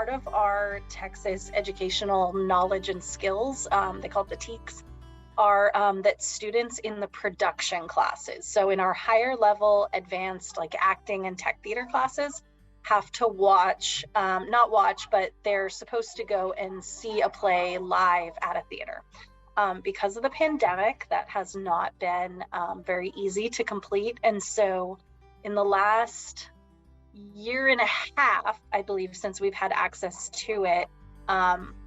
part of our Texas educational knowledge and skills, they call it the TEKS, are that students in the production classes, so in our higher level advanced like acting and tech theater classes, have to watch, not watch, but they're supposed to go and see a play live at a theater. Because of the pandemic, that has not been very easy to complete. And so in the last year and a half, I believe, since we've had access to it,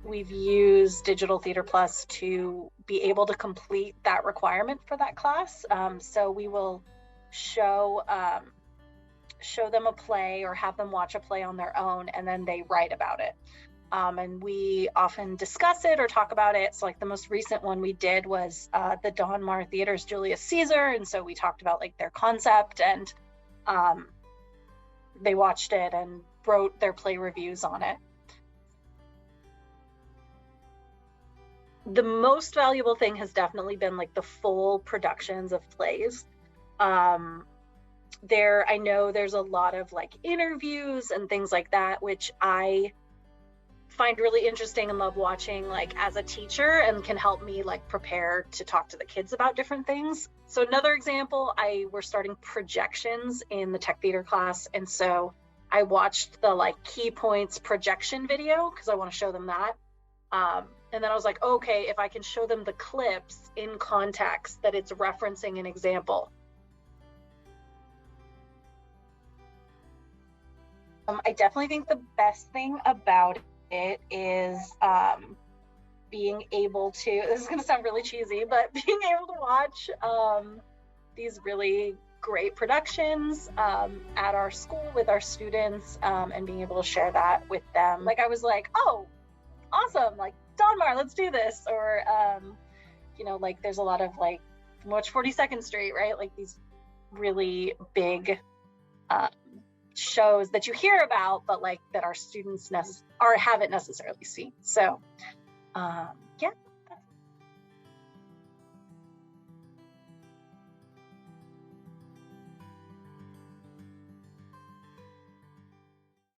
we've used Digital Theater Plus to be able to complete that requirement for that class. So we will show them a play or have them watch a play on their own, and then they write about it. And we often discuss it or talk about it. So like the most recent one we did was the Don Mar Theater's Julius Caesar. And so we talked about like their concept, and they watched it and wrote their play reviews on it. The most valuable thing has definitely been like the full productions of plays. I know there's a lot of like interviews and things like that, which I find really interesting and love watching like as a teacher, and can help me like prepare to talk to the kids about different things. So another example, we're starting projections in the tech theater class, and so I watched the like key points projection video because I want to show them that. And then I was like, okay, if I can show them the clips in context that it's referencing an example. I definitely think the best thing about it is being able to, this is going to sound really cheesy, but being able to watch these really great productions at our school with our students, and being able to share that with them. Like I was like, oh, awesome, like Don Mar, let's do this. Or, you know, like there's a lot of like, watch 42nd Street, right? Like these really big shows that you hear about, but like that our students haven't necessarily seen. So yeah.